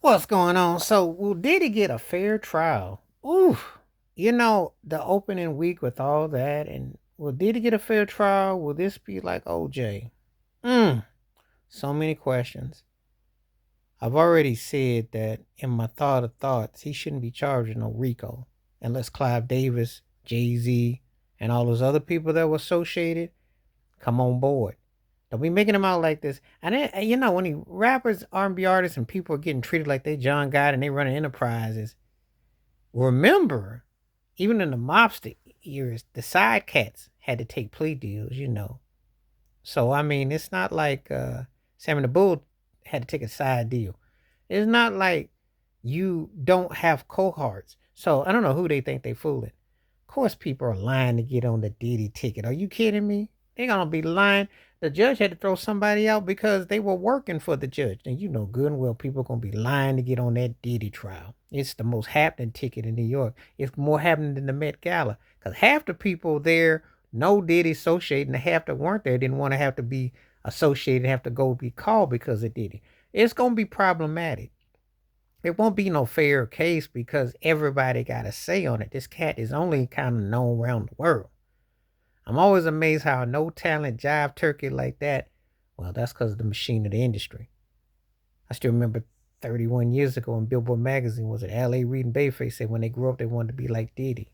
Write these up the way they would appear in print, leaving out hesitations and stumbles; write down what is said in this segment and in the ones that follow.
What's going on? So, will Diddy get a fair trial? Ooh, the opening week with all that, and will Diddy get a fair trial? Will this be like OJ? Mm, so many questions. I've already said that in my thought of thoughts, he shouldn't be charged with no RICO unless Clive Davis, Jay Z, and all those other people that were associated come on board. Don't be making them out like this. And then, when he rappers, R&B artists, and people are getting treated like they John God and they running enterprises. Remember, even in the mobster years, the side cats had to take plea deals. So I mean, it's not like Sammy the Bull had to take a side deal. It's not like you don't have cohorts. So I don't know who they think they fooling. Of course, people are lying to get on the Diddy ticket. Are you kidding me? They're gonna be lying. The judge had to throw somebody out because they were working for the judge. And you know good and well people are gonna be lying to get on that Diddy trial. It's the most happening ticket in New York. It's more happening than the Met Gala. Because half the people there know Diddy associated, and half that weren't there didn't want to have to be associated, have to go be called because of Diddy. It's gonna be problematic. It won't be no fair case because everybody got a say on it. This cat is only kind of known around the world. I'm always amazed how a no talent jive turkey like that. Well, that's because of the machine of the industry. I still remember 31 years ago in Billboard magazine was it L.A. Reid and Bayface said when they grew up they wanted to be like Diddy.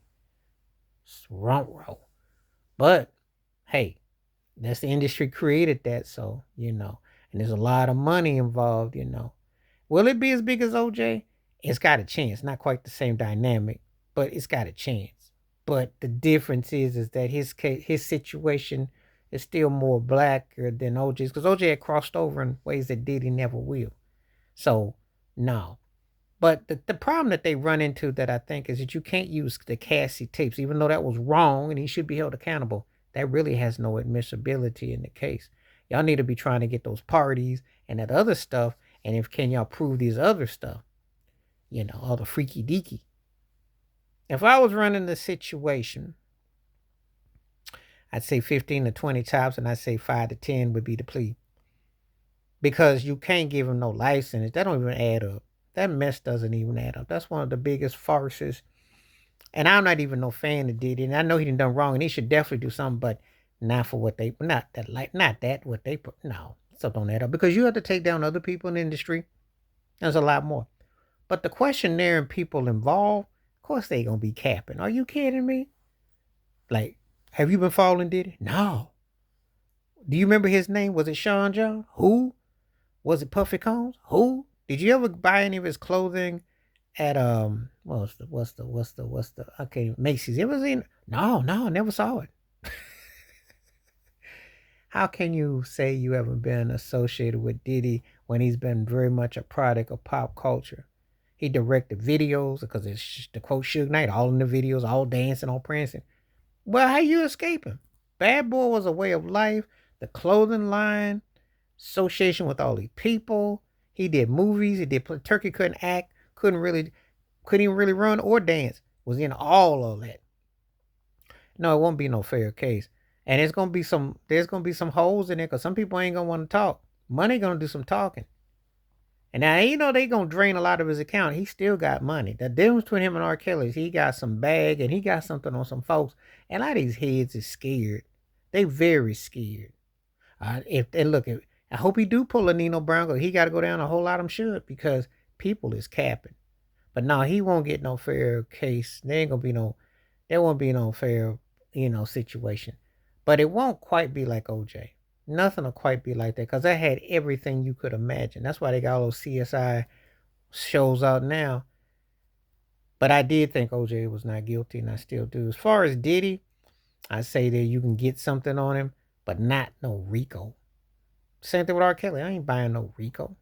Swamp roll. But hey, that's the industry created that, so. And there's a lot of money involved. Will it be as big as OJ? It's got a chance. Not quite the same dynamic, but it's got a chance. But the difference is that his situation is still more blacker than OJ's because OJ had crossed over in ways that Diddy never will. So no. But the problem that they run into that I think is that you can't use the Cassie tapes, even though that was wrong and he should be held accountable. That really has no admissibility in the case. Y'all need to be trying to get those parties and that other stuff. And if can y'all prove these other stuff, all the freaky deaky. If I was running the situation, I'd say 15 to 20 tops, and I'd say 5 to 10 would be the plea. Because you can't give him no license. That don't even add up. That mess doesn't even add up. That's one of the biggest farces. And I'm not even no fan of Diddy. And I know he done wrong, and he should definitely do something, but not for what they, not that what they put. No, so don't add up because you have to take down other people in the industry. There's a lot more. But the question there and people involved, of course they gonna be capping. Are you kidding me? Like, have you been following Diddy? No. Do you remember his name? Was it Sean John? Who? Was it Puffy Combs? Who? Did you ever buy any of his clothing at what's the okay Macy's? It was in no, I never saw it. How can you say you haven't been associated with Diddy when he's been very much a product of pop culture? He directed videos because it's the quote Suge Knight, all in the videos, all dancing, all prancing. Well, how you escaping? Bad Boy was a way of life. The clothing line, association with all these people. He did movies. He did Turkey couldn't act, couldn't even really run or dance. Was in all of that. No, it won't be no fair case. And there's gonna be some holes in there because some people ain't gonna want to talk. Money gonna do some talking. And now they gonna drain a lot of his account. He still got money. The difference between him and R. Kelly is he got some bag and he got something on some folks. And a lot of these heads is scared. They very scared. If they look at, I hope he do pull a Nino Brown. He got to go down a whole lot of them should because people is capping. But no, he won't get no fair case. There won't be no fair, situation. But it won't quite be like OJ. Nothing will quite be like that because I had everything you could imagine. That's why they got all those CSI shows out now. But I did think OJ was not guilty, and I still do. As far as Diddy, I say that you can get something on him, but not no Rico. Same thing with R. Kelly. I ain't buying no Rico.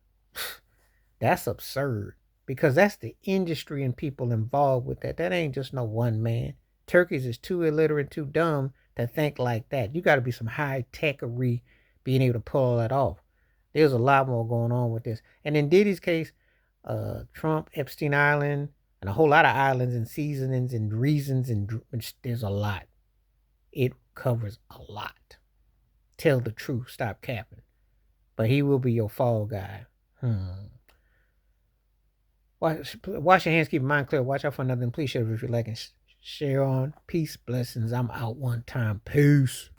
That's absurd because that's the industry and people involved with that. That ain't just no one man. Turkeys is too illiterate, too dumb to think like that. You got to be some high techery being able to pull all that off. There's a lot more going on with this. And in Diddy's case, Trump, Epstein Island, and a whole lot of islands and seasonings and reasons, and there's a lot. It covers a lot. Tell the truth. Stop capping. But he will be your fall guy. Wash your hands, keep your mind clear. Watch out for nothing. Please share if you like and share on. Peace, blessings. I'm out one time. Peace.